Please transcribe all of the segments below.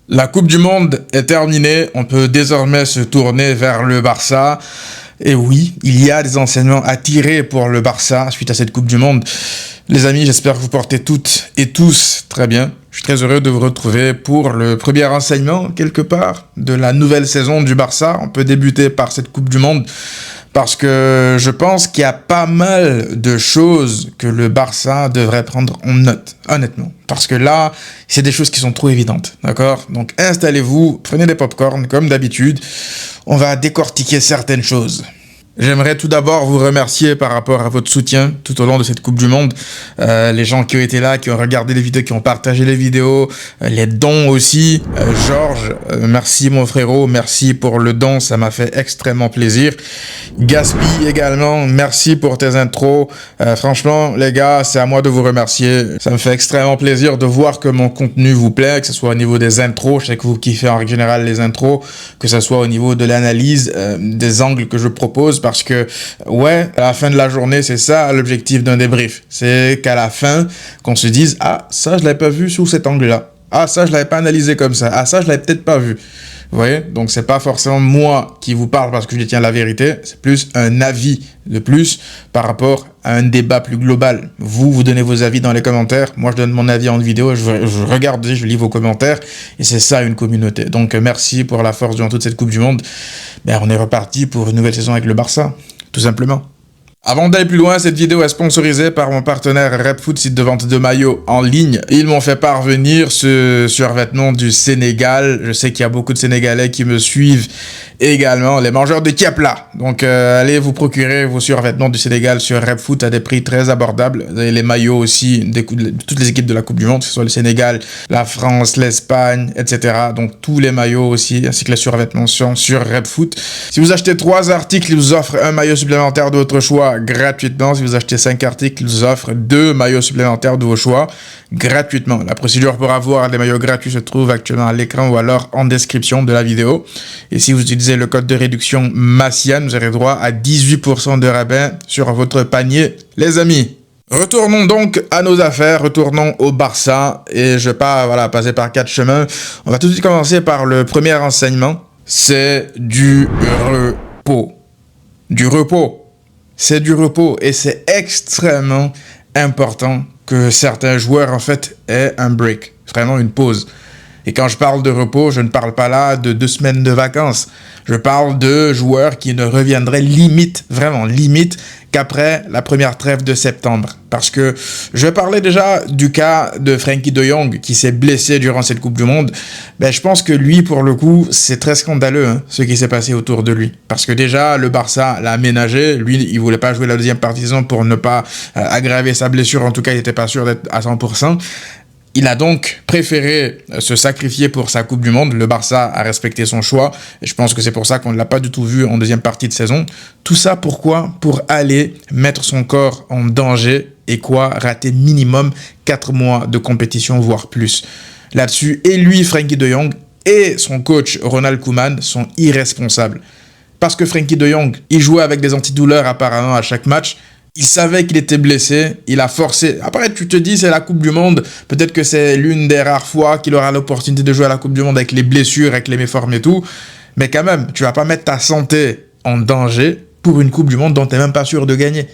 La Coupe du Monde est terminée, on peut désormais se tourner vers le Barça. Et oui, il y a des enseignements à tirer pour le Barça suite à cette Coupe du Monde. Les amis, j'espère que vous portez toutes et tous très bien. Je suis très heureux de vous retrouver pour le premier enseignement, quelque part, de la nouvelle saison du Barça. On peut débuter par cette Coupe du Monde parce que je pense qu'il y a pas mal de choses que le Barça devrait prendre en note, honnêtement. Parce que là, c'est des choses qui sont trop évidentes, d'accord? Donc installez-vous, prenez des pop-corn comme d'habitude. On va décortiquer certaines choses. J'aimerais tout d'abord vous remercier par rapport à votre soutien tout au long de cette Coupe du Monde. Les gens qui ont été là, qui ont regardé les vidéos, qui ont partagé les vidéos, les dons aussi. Georges, merci mon frérot, merci pour le don, ça m'a fait extrêmement plaisir. Gaspi également, merci pour tes intros. Franchement, les gars, c'est à moi de vous remercier. Ça me fait extrêmement plaisir de voir que mon contenu vous plaît, que ce soit au niveau des intros, je sais que vous kiffez en règle générale les intros, que ce soit au niveau de l'analyse, des angles que je propose. Parce que, ouais, à la fin de la journée, c'est ça l'objectif d'un débrief. C'est qu'à la fin, qu'on se dise, ah, ça, je l'avais pas vu sous cet angle-là. Ah, ça, je l'avais pas analysé comme ça. Ah, ça, je l'avais peut-être pas vu. Vous voyez? Donc, c'est pas forcément moi qui vous parle parce que je détiens la vérité. C'est plus un avis de plus par rapport à un débat plus global. Vous donnez vos avis dans les commentaires. Moi, je donne mon avis en vidéo. Je regarde, je lis vos commentaires. Et c'est ça, une communauté. Donc, merci pour la force durant toute cette Coupe du Monde. Ben, on est reparti pour une nouvelle saison avec le Barça, tout simplement. Avant d'aller plus loin, cette vidéo est sponsorisée par mon partenaire RepFoot, site de vente de maillots en ligne. Ils m'ont fait parvenir ce survêtement du Sénégal. Je sais qu'il y a beaucoup de Sénégalais qui me suivent également, les mangeurs de Kiapla. Donc allez vous procurer vos survêtements du Sénégal sur RepFoot à des prix très abordables. Et les maillots aussi de toutes les équipes de la Coupe du Monde, que ce soit le Sénégal, la France, l'Espagne, etc. Donc tous les maillots aussi, ainsi que les survêtements sont sur RepFoot. Si vous achetez 3 articles, ils vous offrent un maillot supplémentaire de votre choix gratuitement. Si vous achetez 5 articles, ils vous offrent 2 maillots supplémentaires de vos choix gratuitement. La procédure pour avoir des maillots gratuits se trouve actuellement à l'écran ou alors en description de la vidéo. Et si vous utilisez le code de réduction Massian, vous aurez droit à 18% de rabais sur votre panier, les amis. Retournons donc à nos affaires, retournons au Barça. Et je vais pas passer par 4 chemins. On va tout de suite commencer par le premier enseignement. C'est du repos. Du repos. C'est du repos et c'est extrêmement important que certains joueurs, en fait, aient un break, vraiment une pause. Et quand je parle de repos, je ne parle pas là de 2 semaines de vacances. Je parle de joueurs qui ne reviendraient limite, vraiment limite, qu'après la première trêve de septembre. Parce que je parlais déjà du cas de Frenkie de Jong qui s'est blessé durant cette Coupe du Monde. Ben, je pense que lui, pour le coup, c'est très scandaleux ce qui s'est passé autour de lui. Parce que déjà, le Barça l'a aménagé. Lui, il voulait pas jouer la deuxième partie de saison pour ne pas aggraver sa blessure. En tout cas, il n'était pas sûr d'être à 100%. Il a donc préféré se sacrifier pour sa Coupe du Monde. Le Barça a respecté son choix. Et je pense que c'est pour ça qu'on ne l'a pas du tout vu en deuxième partie de saison. Tout ça pourquoi? Pour aller mettre son corps en danger et rater minimum 4 mois de compétition, voire plus. Là-dessus, et lui, Frenkie de Jong, et son coach Ronald Koeman sont irresponsables. Parce que Frenkie de Jong, il jouait avec des antidouleurs apparemment à chaque match. Il savait qu'il était blessé, il a forcé. Après, tu te dis, c'est la Coupe du Monde. Peut-être que c'est l'une des rares fois qu'il aura l'opportunité de jouer à la Coupe du Monde avec les blessures, avec les méformes et tout. Mais quand même, tu vas pas mettre ta santé en danger pour une Coupe du Monde dont tu n'es même pas sûr de gagner.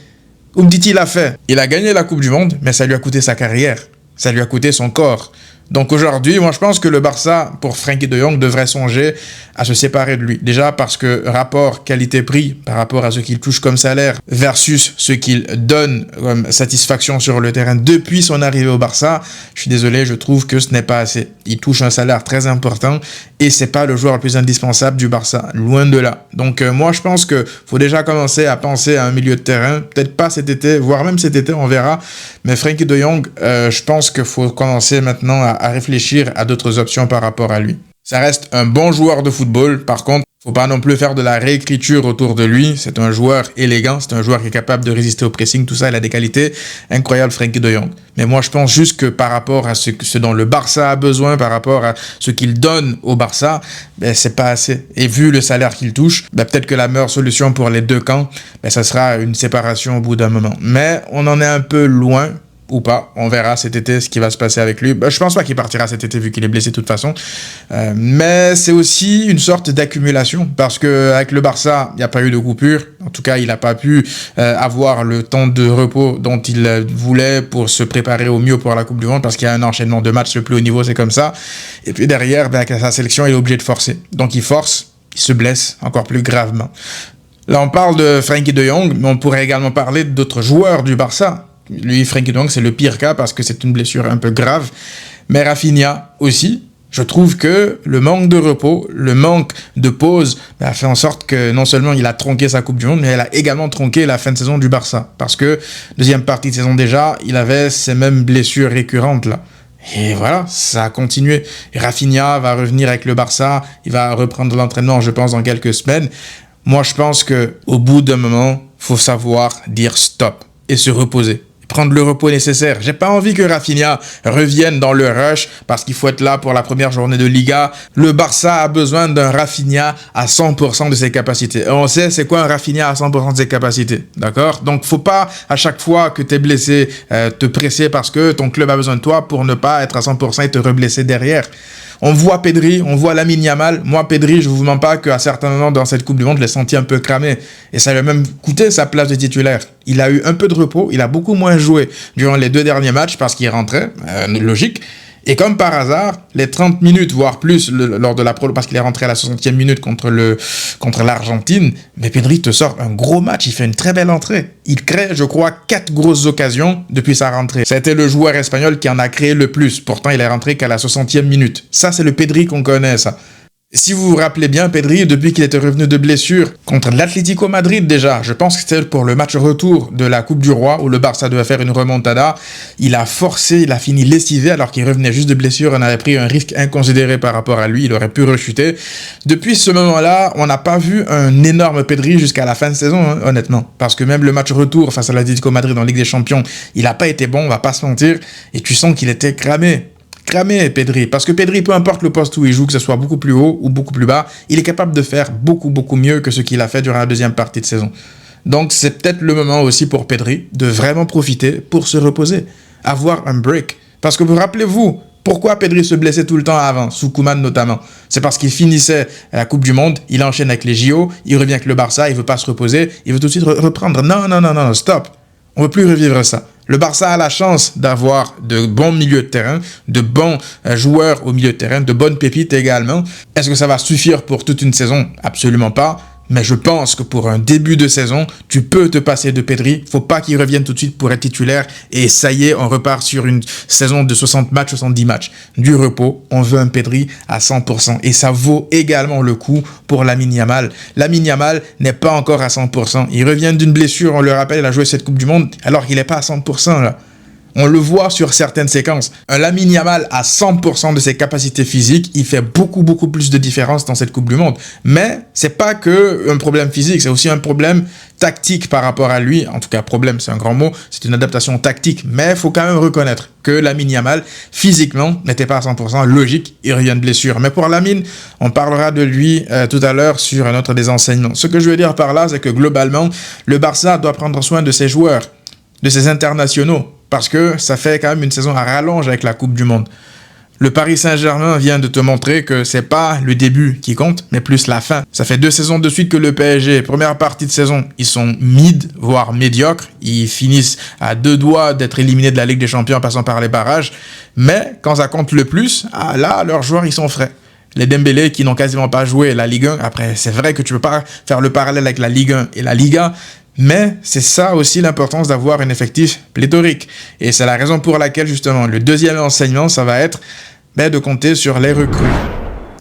Umtiti l'a fait. Il a gagné la Coupe du Monde, mais ça lui a coûté sa carrière. Ça lui a coûté son corps. Donc aujourd'hui, moi je pense que le Barça, pour Frenkie de Jong, devrait songer à se séparer de lui. Déjà parce que rapport qualité-prix par rapport à ce qu'il touche comme salaire versus ce qu'il donne comme satisfaction sur le terrain depuis son arrivée au Barça, je suis désolé, je trouve que ce n'est pas assez. Il touche un salaire très important et c'est pas le joueur le plus indispensable du Barça, loin de là. Donc moi je pense que faut déjà commencer à penser à un milieu de terrain, peut-être pas cet été, voire même cet été, on verra. Mais Frenkie de Jong, je pense qu'il faut commencer maintenant à réfléchir à d'autres options par rapport à lui. Ça reste un bon joueur de football, par contre, faut pas non plus faire de la réécriture autour de lui. C'est un joueur élégant, c'est un joueur qui est capable de résister au pressing, tout ça, il a des qualités incroyables, Frenkie de Jong. Mais moi, je pense juste que par rapport à ce dont le Barça a besoin, par rapport à ce qu'il donne au Barça, ben, c'est pas assez. Et vu le salaire qu'il touche, ben, peut-être que la meilleure solution pour les deux camps, ben, ça sera une séparation au bout d'un moment. Mais on en est un peu loin. ou pas. On verra cet été ce qui va se passer avec lui. Je pense pas qu'il partira cet été vu qu'il est blessé de toute façon. Mais c'est aussi une sorte d'accumulation parce que avec le Barça, il n'y a pas eu de coupure. En tout cas, il n'a pas pu avoir le temps de repos dont il voulait pour se préparer au mieux pour la Coupe du Monde parce qu'il y a un enchaînement de matchs le plus haut niveau, c'est comme ça. Et puis derrière, avec sa sélection, il est obligé de forcer. Donc il force, il se blesse encore plus gravement. Là, on parle de Frenkie de Jong, mais on pourrait également parler d'autres joueurs du Barça. Lui, Frenkie de Jong, c'est le pire cas parce que c'est une blessure un peu grave. Mais Rafinha aussi, je trouve que le manque de repos, le manque de pause a fait en sorte que non seulement il a tronqué sa Coupe du Monde, mais elle a également tronqué la fin de saison du Barça. Parce que, deuxième partie de saison déjà, il avait ces mêmes blessures récurrentes là. Et voilà, ça a continué. Et Rafinha va revenir avec le Barça, il va reprendre l'entraînement, je pense, dans quelques semaines. Moi, je pense qu'au bout d'un moment, faut savoir dire stop et se reposer. Prendre le repos nécessaire. J'ai pas envie que Rafinha revienne dans le rush parce qu'il faut être là pour la première journée de Liga. Le Barça a besoin d'un Rafinha à 100% de ses capacités. Et on sait c'est quoi un Rafinha à 100% de ses capacités. D'accord? Donc, faut pas à chaque fois que t'es blessé te presser parce que ton club a besoin de toi pour ne pas être à 100% et te reblesser derrière. On voit Pedri, on voit Lamine Yamal. Moi, Pedri, je vous mens pas qu'à certains moments dans cette Coupe du Monde, je l'ai senti un peu cramé. Et ça lui a même coûté sa place de titulaire. Il a eu un peu de repos, il a beaucoup moins joué durant les 2 derniers matchs parce qu'il rentrait, logique. Et comme par hasard, les 30 minutes, voire plus, lors de la prolo, parce qu'il est rentré à la 60e minute contre l'Argentine, mais Pedri te sort un gros match, il fait une très belle entrée. Il crée, je crois, 4 grosses occasions depuis sa rentrée. C'était le joueur espagnol qui en a créé le plus. Pourtant, il est rentré qu'à la 60e minute. Ça, c'est le Pedri qu'on connaît, ça. Si vous vous rappelez bien, Pedri, depuis qu'il était revenu de blessure contre l'Atlético Madrid déjà, je pense que c'était pour le match retour de la Coupe du Roi où le Barça devait faire une remontada, il a forcé, il a fini lessivé alors qu'il revenait juste de blessure, on avait pris un risque inconsidéré par rapport à lui, il aurait pu rechuter. Depuis ce moment-là, on n'a pas vu un énorme Pedri jusqu'à la fin de saison, hein, honnêtement, parce que même le match retour face à l'Atlético Madrid en Ligue des Champions, il n'a pas été bon, on va pas se mentir, et tu sens qu'il était cramé, Pedri, parce que Pedri, peu importe le poste où il joue, que ce soit beaucoup plus haut ou beaucoup plus bas, il est capable de faire beaucoup mieux que ce qu'il a fait durant la deuxième partie de saison. Donc c'est peut-être le moment aussi pour Pedri de vraiment profiter pour se reposer, avoir un break. Parce que vous rappelez-vous, pourquoi Pedri se blessait tout le temps avant, sous Koeman notamment? C'est parce qu'il finissait la Coupe du Monde, il enchaîne avec les JO, il revient avec le Barça, il veut pas se reposer, il veut tout de suite reprendre. Non, stop. On ne veut plus revivre ça. Le Barça a la chance d'avoir de bons milieux de terrain, de bons joueurs au milieu de terrain, de bonnes pépites également. Est-ce que ça va suffire pour toute une saison? Absolument pas. Mais je pense que pour un début de saison, tu peux te passer de Pedri. Faut pas qu'il revienne tout de suite pour être titulaire. Et ça y est, on repart sur une saison de 60 matchs, 70 matchs. Du repos, on veut un Pedri à 100%. Et ça vaut également le coup pour Lamine Yamal. Lamine Yamal n'est pas encore à 100%. Il revient d'une blessure, on le rappelle, il a joué cette Coupe du Monde, alors qu'il n'est pas à 100% là. On le voit sur certaines séquences. Un Lamine Yamal à 100% de ses capacités physiques, il fait beaucoup plus de différence dans cette Coupe du Monde. Mais c'est pas que un problème physique, c'est aussi un problème tactique par rapport à lui. En tout cas, problème, c'est un grand mot. C'est une adaptation tactique. Mais il faut quand même reconnaître que Lamine Yamal, physiquement, n'était pas à 100%. Logique, il revient de blessure. Mais pour Lamine, on parlera de lui tout à l'heure sur un autre des enseignements. Ce que je veux dire par là, c'est que globalement, le Barça doit prendre soin de ses joueurs, de ses internationaux. Parce que ça fait quand même une saison à rallonge avec la Coupe du Monde. Le Paris Saint-Germain vient de te montrer que c'est pas le début qui compte, mais plus la fin. Ça fait 2 saisons de suite que le PSG, première partie de saison, ils sont mid, voire médiocres. Ils finissent à 2 doigts d'être éliminés de la Ligue des Champions en passant par les barrages. Mais quand ça compte le plus, là, leurs joueurs, ils sont frais. Les Dembélé qui n'ont quasiment pas joué la Ligue 1. Après, c'est vrai que tu peux pas faire le parallèle avec la Ligue 1 et la Liga. Mais c'est ça aussi l'importance d'avoir un effectif pléthorique. Et c'est la raison pour laquelle, justement, le deuxième enseignement, ça va être de compter sur les recrues.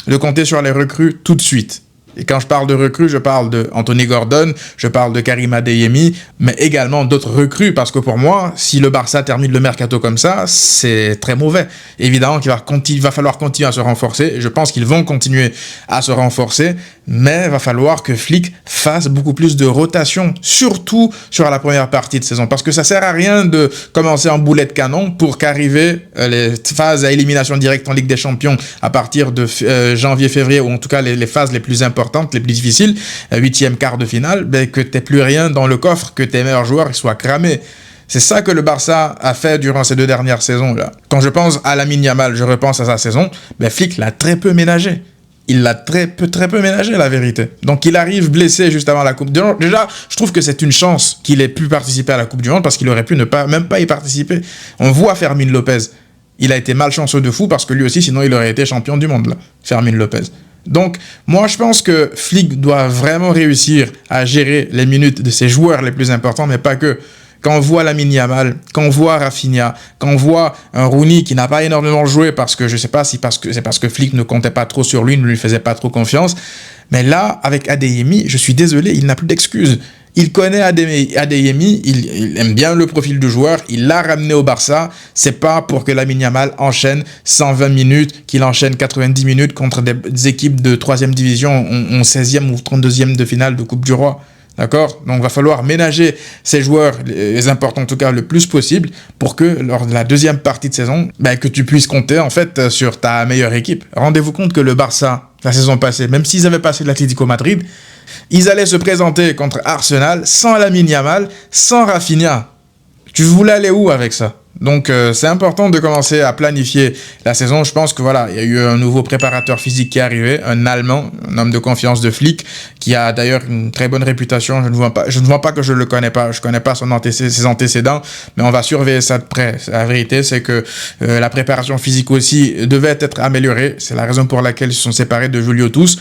De compter sur les recrues tout de suite. Et quand je parle de recrues, je parle de Anthony Gordon, je parle de Karim Adeyemi, mais également d'autres recrues, parce que pour moi, si le Barça termine le mercato comme ça, c'est très mauvais. Évidemment qu'il va falloir continuer à se renforcer, je pense qu'ils vont continuer à se renforcer, mais il va falloir que Flick fasse beaucoup plus de rotation, surtout sur la première partie de saison, parce que ça sert à rien de commencer en boulet de canon pour qu'arriver les phases à élimination directe en Ligue des Champions à partir de janvier-février, ou en tout cas les phases les plus importantes, les plus difficiles, 8e quart de finale, que t'aies plus rien dans le coffre, que tes meilleurs joueurs soient cramés. C'est ça que le Barça a fait durant ces 2 dernières saisons-là. Quand je pense à Lamine Yamal, je repense à sa saison, ben Flick l'a très peu ménagé. Il l'a très peu ménagé, la vérité. Donc il arrive blessé juste avant la Coupe du Monde. Déjà, je trouve que c'est une chance qu'il ait pu participer à la Coupe du Monde parce qu'il aurait pu même pas y participer. On voit Fermín Lopez. Il a été malchanceux de fou parce que lui aussi, sinon il aurait été champion du monde, là, Fermín Lopez. Donc, moi, je pense que Flick doit vraiment réussir à gérer les minutes de ses joueurs les plus importants, mais pas que. Quand on voit Lamine Yamal, quand on voit Rafinha, quand on voit un Rooney qui n'a pas énormément joué parce que je sais pas si c'est parce que Flick ne comptait pas trop sur lui, ne lui faisait pas trop confiance. Mais là, avec Adeyemi, je suis désolé, il n'a plus d'excuses. Il connaît Adeyemi, il aime bien le profil du joueur, il l'a ramené au Barça. C'est pas pour que Lamine Yamal enchaîne 120 minutes, qu'il enchaîne 90 minutes contre des équipes de 3e division en 16e ou 32e de finale de Coupe du Roi. D'accord? Donc, il va falloir ménager ces joueurs, les importants en tout cas, le plus possible pour que lors de la deuxième partie de saison, que tu puisses compter en fait sur ta meilleure équipe. Rendez-vous compte que le Barça, la saison passée, même s'ils avaient passé l'Atlético Madrid, ils allaient se présenter contre Arsenal sans Lamine Yamal, sans Rafinha. Tu voulais aller où avec ça? Donc, c'est important de commencer à planifier la saison. Je pense que voilà, il y a eu un nouveau préparateur physique qui est arrivé, un Allemand, un homme de confiance de Flick, qui a d'ailleurs une très bonne réputation. Je ne vois pas que je le connais pas. Je connais pas ses antécédents, mais on va surveiller ça de près. La vérité, c'est que la préparation physique aussi devait être améliorée. C'est la raison pour laquelle ils se sont séparés de Julio Tous.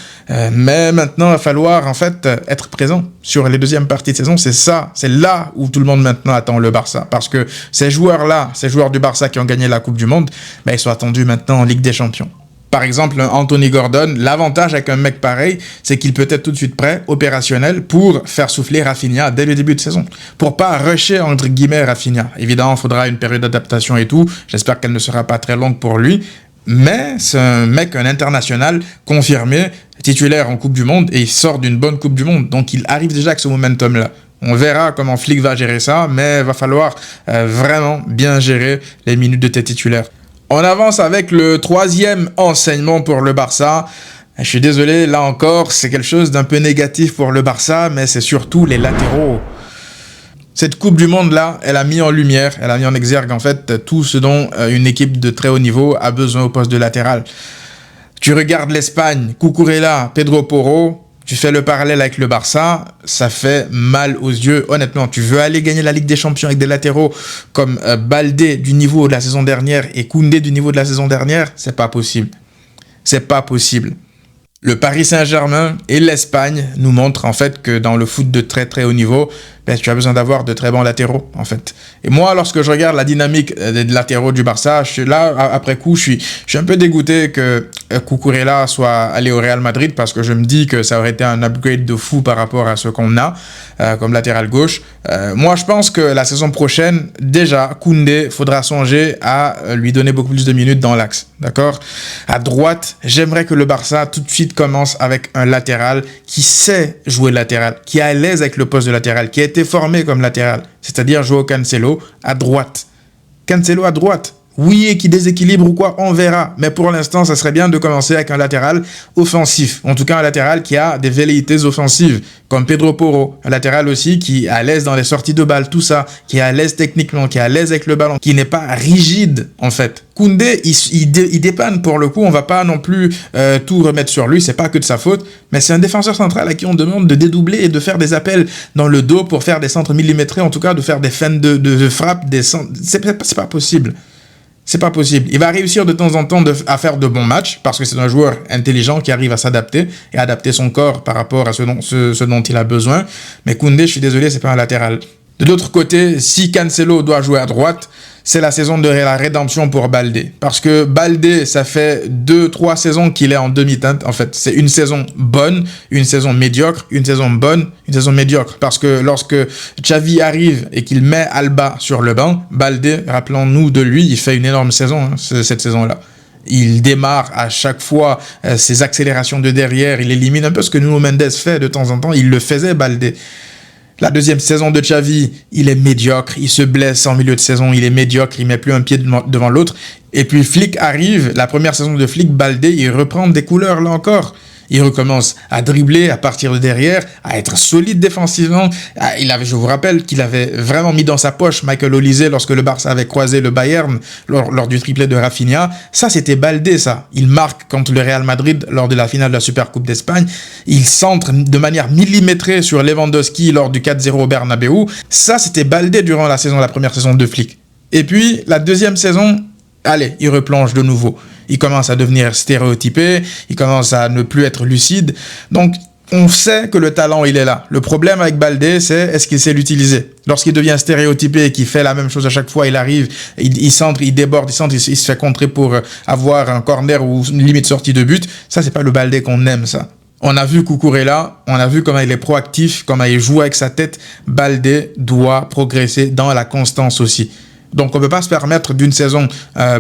Mais maintenant, il va falloir en fait être présent sur les deuxièmes parties de saison. C'est là où tout le monde maintenant attend le Barça, parce que ces joueurs-là, ces joueurs du Barça qui ont gagné la Coupe du Monde, ils sont attendus maintenant en Ligue des Champions. Par exemple, Anthony Gordon, l'avantage avec un mec pareil, c'est qu'il peut être tout de suite prêt, opérationnel, pour faire souffler Rafinha dès le début de saison. Pour pas rusher, entre guillemets, Rafinha. Évidemment, il faudra une période d'adaptation et tout. J'espère qu'elle ne sera pas très longue pour lui. Mais c'est un international confirmé, titulaire en Coupe du Monde, et il sort d'une bonne Coupe du Monde. Donc, il arrive déjà avec ce momentum-là. On verra comment Flick va gérer ça, mais il va falloir vraiment bien gérer les minutes de tes titulaires. On avance avec le 3e enseignement pour le Barça. Je suis désolé, là encore, c'est quelque chose d'un peu négatif pour le Barça, mais c'est surtout les latéraux. Cette Coupe du Monde-là, elle a mis en lumière, elle a mis en exergue en fait tout ce dont une équipe de très haut niveau a besoin au poste de latéral. Tu regardes l'Espagne, Cucurella, Pedro Porro, tu fais le parallèle avec le Barça, ça fait mal aux yeux. Honnêtement, tu veux aller gagner la Ligue des Champions avec des latéraux comme Baldé du niveau de la saison dernière et Koundé du niveau de la saison dernière, c'est pas possible. C'est pas possible. Le Paris Saint-Germain et l'Espagne nous montrent en fait que dans le foot de très très haut niveau, tu as besoin d'avoir de très bons latéraux en fait. Et moi, lorsque je regarde la dynamique des latéraux du Barça, je suis là, après coup, je suis un peu dégoûté que Cucurella soit allé au Real Madrid parce que je me dis que ça aurait été un upgrade de fou par rapport à ce qu'on a comme latéral gauche. Moi, je pense que la saison prochaine, déjà, Koundé, faudra songer à lui donner beaucoup plus de minutes dans l'axe, d'accord? À droite, j'aimerais que le Barça tout de suite commence avec un latéral qui sait jouer latéral, qui est à l'aise avec le poste de latéral, qui a été formé comme latéral, c'est-à-dire Joao Cancelo à droite. Cancelo à droite. Oui, et qui déséquilibre ou quoi, on verra. Mais pour l'instant, ça serait bien de commencer avec un latéral offensif. En tout cas, un latéral qui a des velléités offensives, comme Pedro Porro. Un latéral aussi qui est à l'aise dans les sorties de balles, tout ça. Qui est à l'aise techniquement, qui est à l'aise avec le ballon, qui n'est pas rigide, en fait. Koundé, il dépanne pour le coup. On va pas non plus tout remettre sur lui. C'est pas que de sa faute. Mais c'est un défenseur central à qui on demande de dédoubler et de faire des appels dans le dos pour faire des centres millimétrés. En tout cas, de faire des feintes de frappe, des centres. C'est pas possible. C'est pas possible. Il va réussir de temps en temps à faire de bons matchs parce que c'est un joueur intelligent qui arrive à s'adapter et à adapter son corps par rapport à ce dont il a besoin. Mais Koundé, je suis désolé, c'est pas un latéral. De l'autre côté, si Cancelo doit jouer à droite, c'est la saison de la rédemption pour Baldé. Parce que Baldé, ça fait 2-3 saisons qu'il est en demi-teinte. En fait, c'est une saison bonne, une saison médiocre, une saison bonne, une saison médiocre. Parce que lorsque Xavi arrive et qu'il met Alba sur le banc, Baldé, rappelons-nous de lui, il fait une énorme saison, cette saison-là. Il démarre à chaque fois ses accélérations de derrière, il élimine un peu ce que Nuno Mendes fait de temps en temps. Il le faisait, Baldé. La deuxième saison de Xavi, il est médiocre, il se blesse en milieu de saison, il est médiocre, il met plus un pied devant l'autre. Et puis Flick arrive, la première saison de Flick, Baldé, il reprend des couleurs là encore. Il recommence à dribbler, à partir de derrière, à être solide défensivement. Je vous rappelle qu'il avait vraiment mis dans sa poche Michael Olise lorsque le Barça avait croisé le Bayern lors du triplé de Rafinha. Ça, c'était Baldé, ça. Il marque contre le Real Madrid lors de la finale de la Supercoupe d'Espagne. Il centre de manière millimétrée sur Lewandowski lors du 4-0 au Bernabeu. Ça, c'était Baldé durant la première saison de Flick. Et puis, la deuxième saison, allez, il replonge de nouveau. Il commence à devenir stéréotypé, il commence à ne plus être lucide. Donc, on sait que le talent, il est là. Le problème avec Baldé, c'est est-ce qu'il sait l'utiliser. Lorsqu'il devient stéréotypé et qu'il fait la même chose à chaque fois, il arrive, il centre, il déborde, il se fait contrer pour avoir un corner ou une limite sortie de but. Ça, c'est pas le Baldé qu'on aime, ça. On a vu Cucurella, on a vu comment il est proactif, comment il joue avec sa tête. Baldé doit progresser dans la constance aussi. Donc, on ne peut pas se permettre d'une saison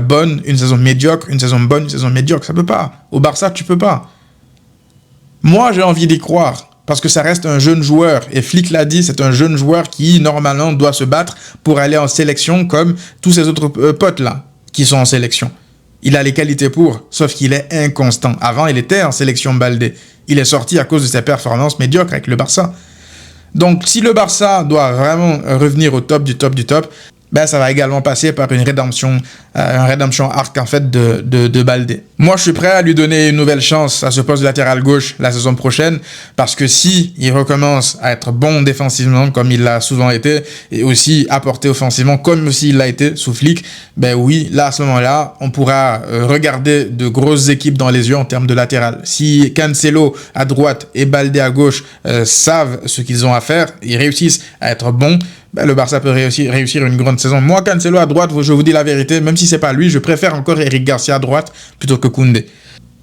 bonne, une saison médiocre, une saison bonne, une saison médiocre. Ça ne peut pas. Au Barça, tu ne peux pas. Moi, j'ai envie d'y croire parce que ça reste un jeune joueur. Et Flick l'a dit, c'est un jeune joueur qui, normalement, doit se battre pour aller en sélection comme tous ses autres potes-là qui sont en sélection. Il a les qualités pour, sauf qu'il est inconstant. Avant, il était en sélection Baldé. Il est sorti à cause de ses performances médiocres avec le Barça. Donc, si le Barça doit vraiment revenir au top du top du top, ben ça va également passer par une rédemption arc en fait de Baldé. Moi, je suis prêt à lui donner une nouvelle chance à ce poste de latéral gauche la saison prochaine parce que si il recommence à être bon défensivement comme il l'a souvent été et aussi apporter offensivement comme aussi il l'a été sous Flick, ben oui, là à ce moment-là, on pourra regarder de grosses équipes dans les yeux en termes de latéral. Si Cancelo à droite et Baldé à gauche savent ce qu'ils ont à faire, ils réussissent à être bons, ben le Barça peut réussir une grande saison. Moi, Cancelo à droite, je vous dis la vérité, même si c'est pas lui, je préfère encore Eric Garcia à droite plutôt que Koundé.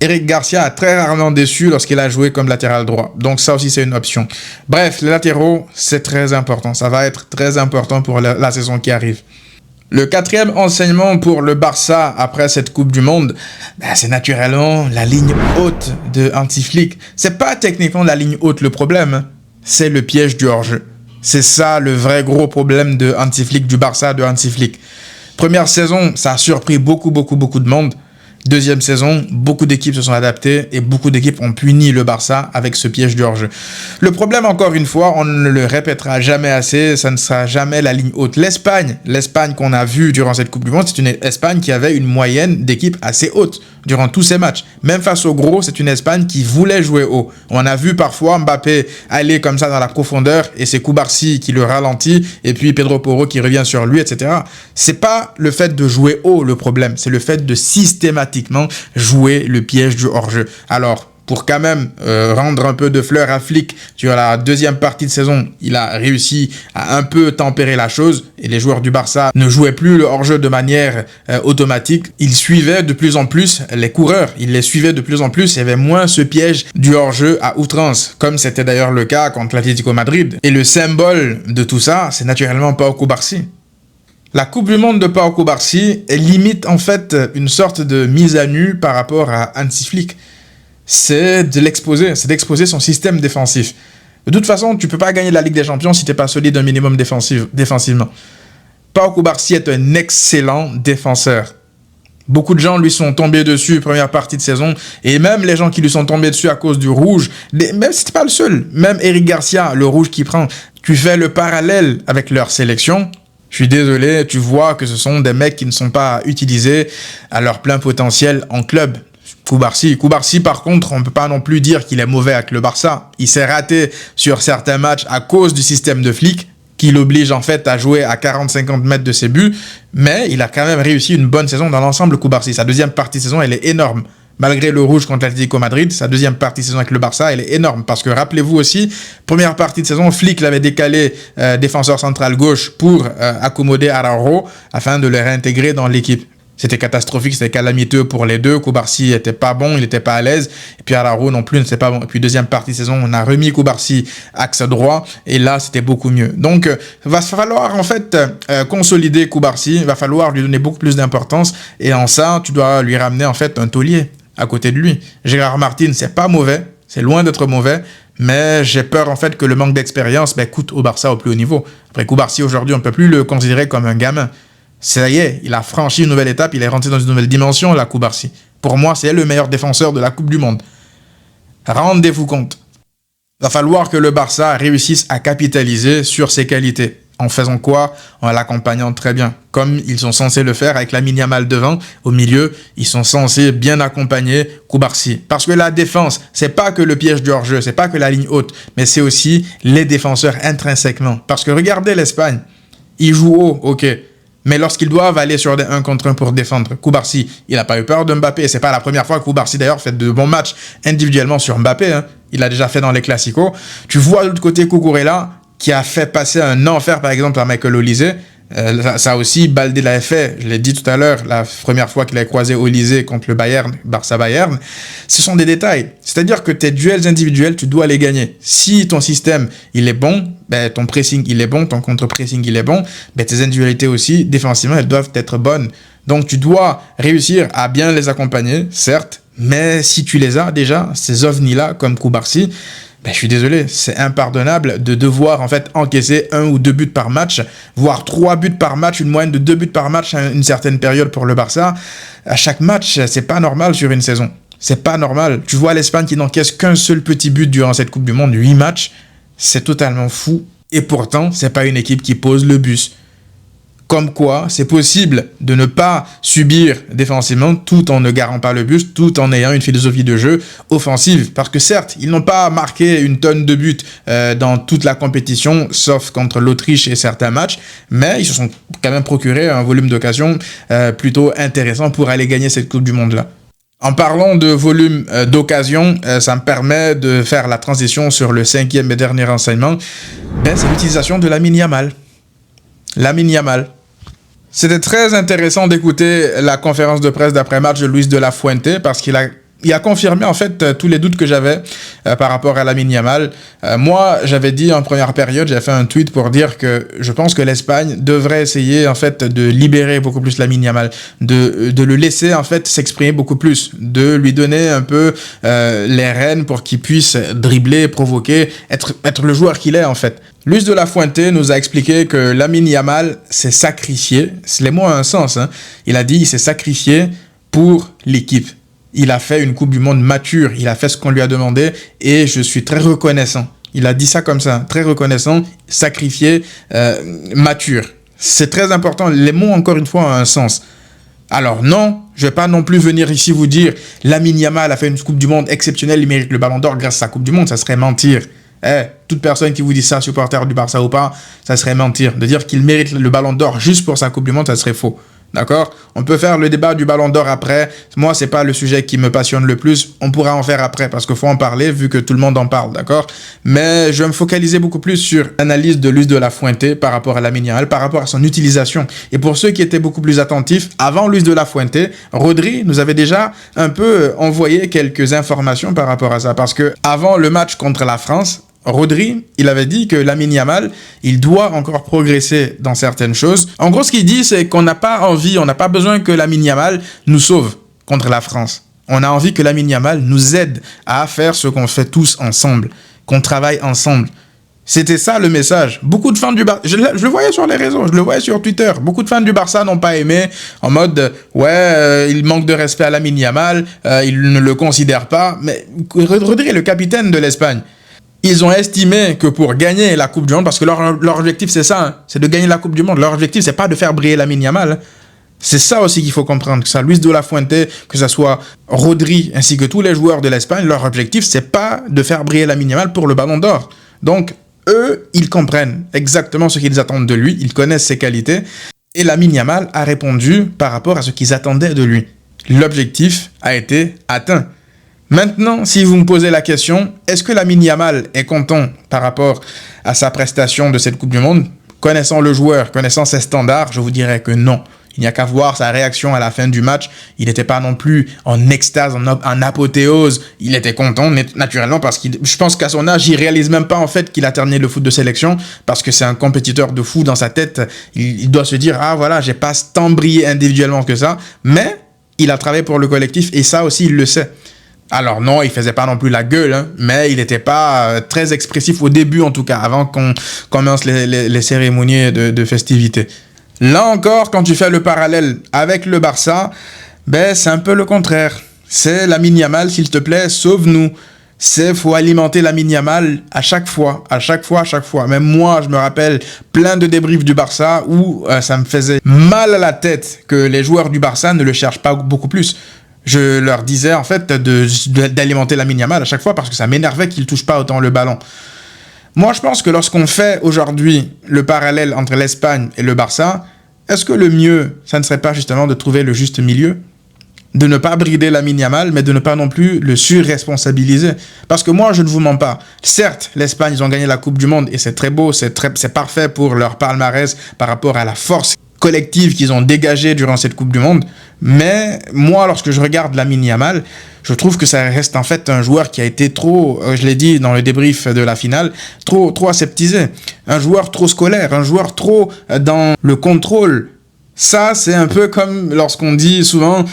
Eric Garcia a très rarement déçu lorsqu'il a joué comme latéral droit. Donc ça aussi, c'est une option. Bref, les latéraux, c'est très important. Ça va être très important pour la saison qui arrive. Le quatrième enseignement pour le Barça après cette Coupe du Monde, ben c'est naturellement la ligne haute de Hansi Flick. C'est pas techniquement la ligne haute le problème, c'est le piège du hors-jeu. C'est ça le vrai gros problème de Hansi Flick, du Barça de Hansi Flick. Première saison, ça a surpris beaucoup de monde. Deuxième saison, beaucoup d'équipes se sont adaptées et beaucoup d'équipes ont puni le Barça avec ce piège du hors-jeu. Le problème, encore une fois, on ne le répétera jamais assez, ça ne sera jamais la ligne haute. L'Espagne qu'on a vue durant cette Coupe du Monde, c'est une Espagne qui avait une moyenne d'équipe assez haute durant tous ses matchs. Même face aux gros, c'est une Espagne qui voulait jouer haut. On a vu parfois Mbappé aller comme ça dans la profondeur et c'est Cubarsí qui le ralentit et puis Pedro Porro qui revient sur lui, etc. C'est pas le fait de jouer haut le problème, c'est le fait de systématiquement jouer le piège du hors-jeu. Alors, pour quand même rendre un peu de fleurs à Flick sur la deuxième partie de saison, il a réussi à un peu tempérer la chose et les joueurs du Barça ne jouaient plus le hors-jeu de manière automatique. Ils suivaient de plus en plus les coureurs, ils les suivaient de plus en plus, il y avait moins ce piège du hors-jeu à outrance, comme c'était d'ailleurs le cas contre l'Atlético Madrid. Et le symbole de tout ça, c'est naturellement Pau Cubarsí. La Coupe du Monde de Pau Cubarsí est limite en fait une sorte de mise à nu par rapport à Hansi Flick. C'est de l'exposer, c'est d'exposer son système défensif. De toute façon, tu peux pas gagner la Ligue des Champions si t'es pas solide un minimum défensivement. Pau Cubarsí est un excellent défenseur. Beaucoup de gens lui sont tombés dessus première partie de saison, et même les gens qui lui sont tombés dessus à cause du rouge, même si c'était pas le seul, même Eric Garcia, le rouge qu'il prend, tu fais le parallèle avec leur sélection. Je suis désolé, tu vois que ce sont des mecs qui ne sont pas utilisés à leur plein potentiel en club. Cubarsí, par contre, on ne peut pas non plus dire qu'il est mauvais avec le Barça. Il s'est raté sur certains matchs à cause du système de Flick, qui l'oblige en fait à jouer à 40-50 mètres de ses buts, mais il a quand même réussi une bonne saison dans l'ensemble, Cubarsí. Sa deuxième partie de saison, elle est énorme. Malgré le rouge contre l'Atlético Madrid, sa deuxième partie de saison avec le Barça, elle est énorme. Parce que rappelez-vous aussi, première partie de saison, Flick l'avait décalé défenseur central gauche pour accommoder Araujo afin de le réintégrer dans l'équipe. C'était catastrophique, c'était calamiteux pour les deux. Cubarsí n'était pas bon, il n'était pas à l'aise. Et puis Araujo non plus n'était pas bon. Et puis deuxième partie de saison, on a remis Cubarsí axe droit. Et là, c'était beaucoup mieux. Donc, il va falloir en fait consolider Cubarsí. Il va falloir lui donner beaucoup plus d'importance. Et en ça, tu dois lui ramener en fait un taulier à côté de lui. Gérard Martin, c'est pas mauvais. C'est loin d'être mauvais. Mais j'ai peur en fait que le manque d'expérience coûte au Barça au plus haut niveau. Après, Cubarsí aujourd'hui, on ne peut plus le considérer comme un gamin. Ça y est, il a franchi une nouvelle étape, il est rentré dans une nouvelle dimension, la Cubarsí. Pour moi, c'est le meilleur défenseur de la Coupe du Monde. Rendez-vous compte. Va falloir que le Barça réussisse à capitaliser sur ses qualités. En faisant quoi? En l'accompagnant très bien. Comme ils sont censés le faire avec Lamine Yamal devant, au milieu, ils sont censés bien accompagner Koubarsi. Parce que la défense, c'est pas que le piège du hors-jeu, c'est pas que la ligne haute, mais c'est aussi les défenseurs intrinsèquement. Parce que regardez l'Espagne, ils jouent haut, ok. Mais lorsqu'ils doivent aller sur des 1 contre 1 pour défendre, Koubarsi, il n'a pas eu peur de Mbappé. C'est pas la première fois que Koubarsi d'ailleurs fait de bons matchs individuellement sur Mbappé. Hein. Il l'a déjà fait dans les Classicos. Tu vois de l'autre côté Cucurella, qui a fait passer un enfer par exemple à Michael Olise. Ça aussi, Baldé l'avait fait, je l'ai dit tout à l'heure, la première fois qu'il a croisé Olise contre le Bayern, Barça-Bayern. Ce sont des détails. C'est-à-dire que tes duels individuels, tu dois les gagner. Si ton système, il est bon, ben, ton pressing, il est bon, ton contre-pressing, il est bon, ben, tes individualités aussi, défensivement, elles doivent être bonnes. Donc, tu dois réussir à bien les accompagner, certes, mais si tu les as déjà, ces ovnis-là, comme Koubarsi, ben, je suis désolé, c'est impardonnable de devoir en fait encaisser 1 ou 2 buts par match, voire 3 buts par match, une moyenne de 2 buts par match à une certaine période pour le Barça. À chaque match, c'est pas normal sur une saison. C'est pas normal. Tu vois l'Espagne qui n'encaisse qu'un seul petit but durant cette Coupe du Monde, 8 matchs, c'est totalement fou. Et pourtant, c'est pas une équipe qui pose le bus. Comme quoi, c'est possible de ne pas subir défensivement tout en ne garant pas le but, tout en ayant une philosophie de jeu offensive. Parce que certes, ils n'ont pas marqué une tonne de buts dans toute la compétition, sauf contre l'Autriche et certains matchs, mais ils se sont quand même procuré un volume d'occasion plutôt intéressant pour aller gagner cette Coupe du Monde-là. En parlant de volume d'occasion, ça me permet de faire la transition sur le 5e et dernier renseignement. C'est l'utilisation de Lamine Yamal. Lamine Yamal. C'était très intéressant d'écouter la conférence de presse d'après-match de Luis de la Fuente parce qu'il a confirmé en fait tous les doutes que j'avais par rapport à Lamine Yamal. Moi, j'avais dit en première période, j'avais fait un tweet pour dire que je pense que l'Espagne devrait essayer en fait de libérer beaucoup plus Lamine Yamal, de le laisser en fait s'exprimer beaucoup plus, de lui donner un peu les rênes pour qu'il puisse dribbler, provoquer, être le joueur qu'il est en fait. Luis de la Fuente nous a expliqué que Lamine Yamal s'est sacrifié, les mots ont un sens, hein. Il a dit il s'est sacrifié pour l'équipe. Il a fait une Coupe du Monde mature, il a fait ce qu'on lui a demandé et je suis très reconnaissant. Il a dit ça comme ça, très reconnaissant, sacrifié, mature. C'est très important, les mots encore une fois ont un sens. Alors non, je vais pas non plus venir ici vous dire Lamine Yamal a fait une Coupe du Monde exceptionnelle, il mérite le Ballon d'Or grâce à sa Coupe du Monde, ça serait mentir. Toute personne qui vous dit ça, supporter du Barça ou pas, ça serait mentir. De dire qu'il mérite le Ballon d'Or juste pour sa Coupe du Monde, ça serait faux. D'accord? On peut faire le débat du Ballon d'Or après. Moi, c'est pas le sujet qui me passionne le plus. On pourra en faire après parce qu'il faut en parler vu que tout le monde en parle, d'accord? Mais je vais me focaliser beaucoup plus sur l'analyse de Luis de la Fuente par rapport à Lamine Yamal, par rapport à son utilisation. Et pour ceux qui étaient beaucoup plus attentifs, avant Luis de la Fuente, Rodri nous avait déjà un peu envoyé quelques informations par rapport à ça. Parce que avant le match contre la France, Rodri, il avait dit que Lamine Yamal, il doit encore progresser dans certaines choses. En gros, ce qu'il dit, c'est qu'on n'a pas envie, on n'a pas besoin que Lamine Yamal nous sauve contre la France. On a envie que Lamine Yamal nous aide à faire ce qu'on fait tous ensemble, qu'on travaille ensemble. C'était ça le message. Beaucoup de fans du Barça, je le voyais sur les réseaux, je le voyais sur Twitter. Beaucoup de fans du Barça n'ont pas aimé, en mode il manque de respect à Lamine Yamal, ils ne le considèrent pas. Mais Rodri est le capitaine de l'Espagne. Ils ont estimé que pour gagner la Coupe du Monde, parce que leur objectif c'est ça, hein, c'est de gagner la Coupe du Monde. Leur objectif c'est pas de faire briller Lamine Yamal. Hein. C'est ça aussi qu'il faut comprendre. Que ça, Luis de la Fuente, que ça soit Rodri, ainsi que tous les joueurs de l'Espagne, leur objectif c'est pas de faire briller Lamine Yamal pour le Ballon d'Or. Donc eux, ils comprennent exactement ce qu'ils attendent de lui, ils connaissent ses qualités, et Lamine Yamal a répondu par rapport à ce qu'ils attendaient de lui. L'objectif a été atteint. Maintenant, si vous me posez la question, est-ce que Lamine Yamal est content par rapport à sa prestation de cette Coupe du Monde? Connaissant le joueur, connaissant ses standards, je vous dirais que non. Il n'y a qu'à voir sa réaction à la fin du match. Il n'était pas non plus en extase, en apothéose. Il était content, naturellement, parce que je pense qu'à son âge, il réalise même pas en fait qu'il a terminé le foot de sélection, parce que c'est un compétiteur de fou dans sa tête. Il doit se dire, ah voilà, j'ai pas tant brillé individuellement que ça, mais il a travaillé pour le collectif et ça aussi, il le sait. Alors non, il faisait pas non plus la gueule, hein, mais il n'était pas très expressif au début en tout cas, avant qu'on commence les cérémonies de festivités. Là encore, quand tu fais le parallèle avec le Barça, c'est un peu le contraire. C'est Lamine Yamal, s'il te plaît, sauve-nous. Faut alimenter Lamine Yamal à chaque fois. Même moi, je me rappelle plein de débriefs du Barça où ça me faisait mal à la tête que les joueurs du Barça ne le cherchent pas beaucoup plus. Je leur disais en fait d'alimenter Lamine Yamal à chaque fois parce que ça m'énervait qu'il touche pas autant le ballon. Moi, je pense que lorsqu'on fait aujourd'hui le parallèle entre l'Espagne et le Barça, est-ce que le mieux, ça ne serait pas justement de trouver le juste milieu ? De ne pas brider Lamine Yamal, mais de ne pas non plus le surresponsabiliser. Parce que moi, je ne vous mens pas. Certes, l'Espagne, ils ont gagné la Coupe du Monde et c'est très beau, c'est parfait pour leur palmarès par rapport à la force collective qu'ils ont dégagée durant cette Coupe du Monde. Mais moi, lorsque je regarde Lamine Yamal, je trouve que ça reste en fait un joueur qui a été trop, je l'ai dit dans le débrief de la finale, trop aseptisé. Un joueur trop scolaire, un joueur trop dans le contrôle. Ça, c'est un peu comme lorsqu'on dit souvent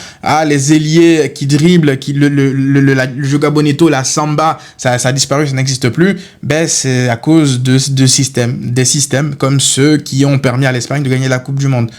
les ailiers qui dribblent, le Joga Bonito, la samba, ça a disparu, ça n'existe plus. Ben, c'est à cause des systèmes comme ceux qui ont permis à l'Espagne de gagner la Coupe du Monde.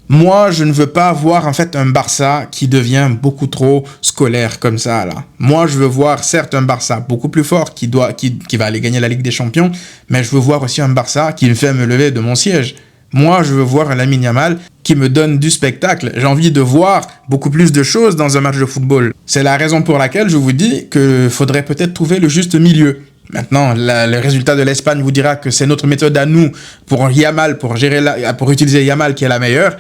Moi, je ne veux pas voir en fait un Barça qui devient beaucoup trop scolaire comme ça là. Moi, je veux voir certes un Barça beaucoup plus fort qui va aller gagner la Ligue des Champions, mais je veux voir aussi un Barça qui me fait me lever de mon siège. Moi, je veux voir un Lamine Yamal qui me donne du spectacle. J'ai envie de voir beaucoup plus de choses dans un match de football. C'est la raison pour laquelle je vous dis qu'il faudrait peut-être trouver le juste milieu. Maintenant, le résultat de l'Espagne vous dira que c'est notre méthode à nous pour Yamal, pour utiliser Yamal qui est la meilleure.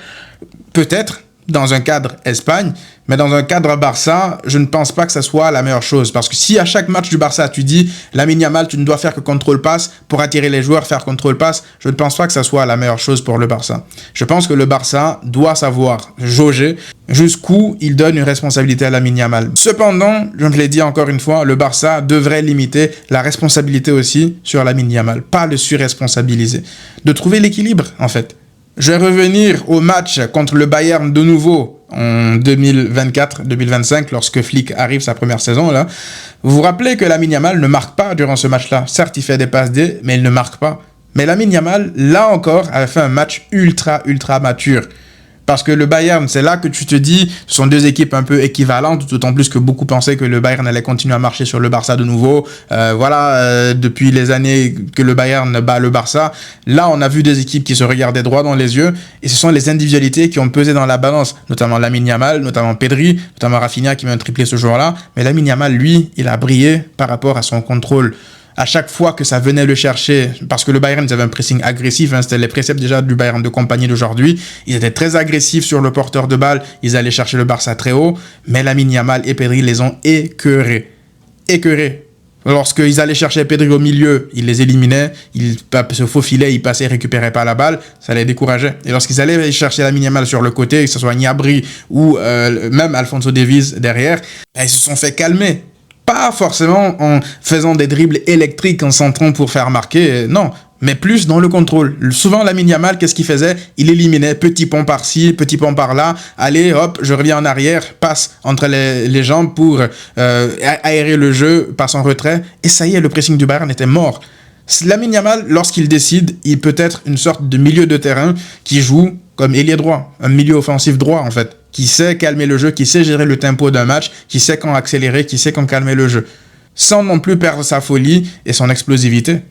Peut-être dans un cadre Espagne, mais dans un cadre Barça, je ne pense pas que ça soit la meilleure chose. Parce que si à chaque match du Barça, tu dis Lamine Yamal, tu ne dois faire que contrôle-passe pour attirer les joueurs, faire contrôle-passe, je ne pense pas que ça soit la meilleure chose pour le Barça. Je pense que le Barça doit savoir jauger jusqu'où il donne une responsabilité à Lamine Yamal. Cependant, je me l'ai dit encore une fois, le Barça devrait limiter la responsabilité aussi sur Lamine Yamal, pas le surresponsabiliser. De trouver l'équilibre, en fait. Je vais revenir au match contre le Bayern de nouveau en 2024-2025 lorsque Flick arrive sa première saison là. Vous vous rappelez que Lamine Yamal ne marque pas durant ce match-là. Certes, il fait des passes D, mais il ne marque pas. Mais Lamine Yamal, là encore, avait fait un match ultra mature. Parce que le Bayern, c'est là que tu te dis, ce sont deux équipes un peu équivalentes, d'autant plus que beaucoup pensaient que le Bayern allait continuer à marcher sur le Barça de nouveau. Depuis les années que le Bayern bat le Barça, là on a vu des équipes qui se regardaient droit dans les yeux, et ce sont les individualités qui ont pesé dans la balance, notamment Lamine Yamal, notamment Pedri, notamment Rafinha qui met un triplé ce jour-là, mais Lamine Yamal, lui, il a brillé par rapport à son contrôle. À chaque fois que ça venait le chercher, parce que le Bayern, ils avaient un pressing agressif, c'était les préceptes déjà du Bayern de compagnie d'aujourd'hui, ils étaient très agressifs sur le porteur de balle, ils allaient chercher le Barça très haut, mais Lamine Yamal et Pedri les ont écœurés. Lorsqu'ils allaient chercher Pedri au milieu, ils les éliminaient, ils se faufilaient, ils passaient, ils récupéraient pas la balle, ça les décourageait. Et lorsqu'ils allaient chercher Lamine Yamal sur le côté, que ce soit Gnabry ou même Alphonso Davies derrière, ils se sont fait calmer. Pas forcément en faisant des dribbles électriques, en centrant pour faire marquer, non, mais plus dans le contrôle. Souvent, Lamine Yamal, qu'est-ce qu'il faisait ? Il éliminait petit pont par-ci, petit pont par-là, allez, hop, je reviens en arrière, passe entre les jambes pour aérer le jeu, passe en retrait, et ça y est, le pressing du Bayern était mort. Lamine Yamal, lorsqu'il décide, il peut être une sorte de milieu de terrain qui joue comme ailier droit, un milieu offensif droit en fait, qui sait calmer le jeu, qui sait gérer le tempo d'un match, qui sait quand accélérer, qui sait quand calmer le jeu, sans non plus perdre sa folie et son explosivité.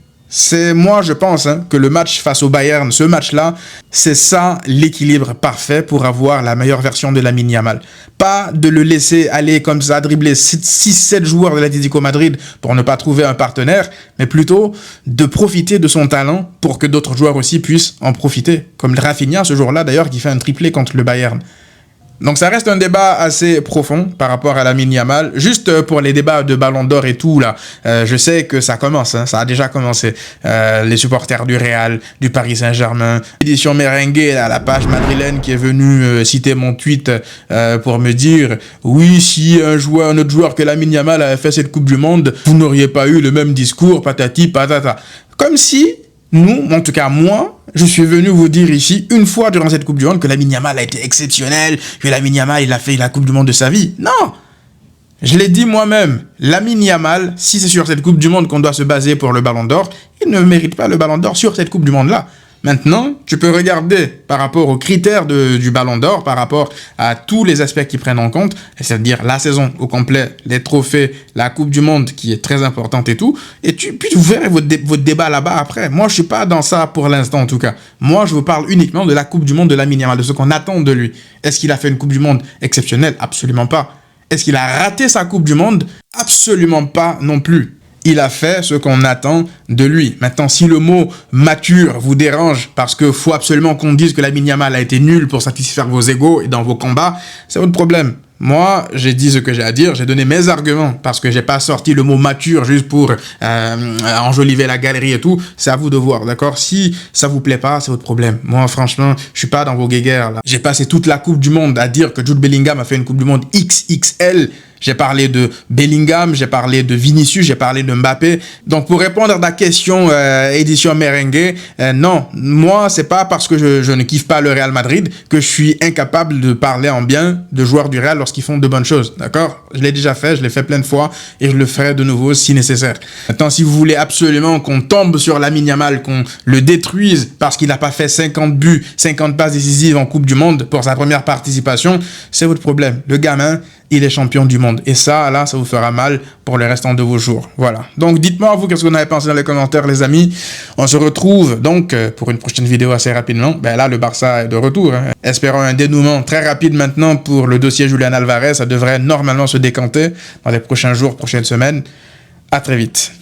Moi, je pense que le match face au Bayern, ce match-là, c'est ça l'équilibre parfait pour avoir la meilleure version de Lamine Yamal. Pas de le laisser aller comme ça, dribbler 6-7 joueurs de l'Atlético Madrid pour ne pas trouver un partenaire, mais plutôt de profiter de son talent pour que d'autres joueurs aussi puissent en profiter. Comme Rafinha ce jour-là d'ailleurs qui fait un triplé contre le Bayern. Donc ça reste un débat assez profond par rapport à Lamine Yamal. Juste pour les débats de Ballon d'Or et tout là, je sais que ça commence, ça a déjà commencé. Les supporters du Real, du Paris Saint-Germain, l'édition merengue, là, la page madrilène qui est venue citer mon tweet pour me dire oui, si un autre joueur que Lamine Yamal avait fait cette Coupe du Monde, vous n'auriez pas eu le même discours, patati patata. Comme si nous, en tout cas moi, je suis venu vous dire ici, une fois durant cette Coupe du Monde, que Lamine Yamal a été exceptionnel, que Lamine Yamal, il a fait la Coupe du Monde de sa vie. Non! Je l'ai dit moi-même, Lamine Yamal, si c'est sur cette Coupe du Monde qu'on doit se baser pour le Ballon d'Or, il ne mérite pas le Ballon d'Or sur cette Coupe du Monde-là. Maintenant, tu peux regarder par rapport aux critères du Ballon d'Or, par rapport à tous les aspects qu'ils prennent en compte, c'est-à-dire la saison au complet, les trophées, la Coupe du Monde qui est très importante et tout, et puis vous verrez votre débat là-bas après. Moi, je suis pas dans ça pour l'instant en tout cas. Moi, je vous parle uniquement de la Coupe du Monde de Lamine Yamal, de ce qu'on attend de lui. Est-ce qu'il a fait une Coupe du Monde exceptionnelle? Absolument pas. Est-ce qu'il a raté sa Coupe du Monde? Absolument pas non plus. Il a fait ce qu'on attend de lui. Maintenant, si le mot mature vous dérange parce qu'il faut absolument qu'on dise que Lamine Yamal a été nul pour satisfaire vos égos et dans vos combats, c'est votre problème. Moi, j'ai dit ce que j'ai à dire, j'ai donné mes arguments parce que j'ai pas sorti le mot mature juste pour enjoliver la galerie et tout. C'est à vous de voir, d'accord? Si ça vous plaît pas, c'est votre problème. Moi, franchement, je suis pas dans vos guéguerres là. J'ai passé toute la Coupe du Monde à dire que Jude Bellingham a fait une Coupe du Monde XXL. J'ai parlé de Bellingham, j'ai parlé de Vinicius, j'ai parlé de Mbappé. Donc, pour répondre à ta question édition merengue, non, moi, c'est pas parce que je ne kiffe pas le Real Madrid que je suis incapable de parler en bien de joueurs du Real lorsqu'ils font de bonnes choses, d'accord? Je l'ai déjà fait, je l'ai fait plein de fois et je le ferai de nouveau si nécessaire. Maintenant, si vous voulez absolument qu'on tombe sur Lamine Yamal, qu'on le détruise parce qu'il n'a pas fait 50 buts, 50 passes décisives en Coupe du Monde pour sa première participation, c'est votre problème. Le gamin, il est champion du monde. Et ça, là, ça vous fera mal pour le restant de vos jours. Voilà. Donc, dites-moi, vous, qu'est-ce que vous en avez pensé dans les commentaires, les amis. On se retrouve, donc, pour une prochaine vidéo assez rapidement. Ben là, le Barça est de retour. Hein. Espérons un dénouement très rapide maintenant pour le dossier Julian Alvarez. Ça devrait normalement se décanter dans les prochains jours, prochaines semaines. À très vite.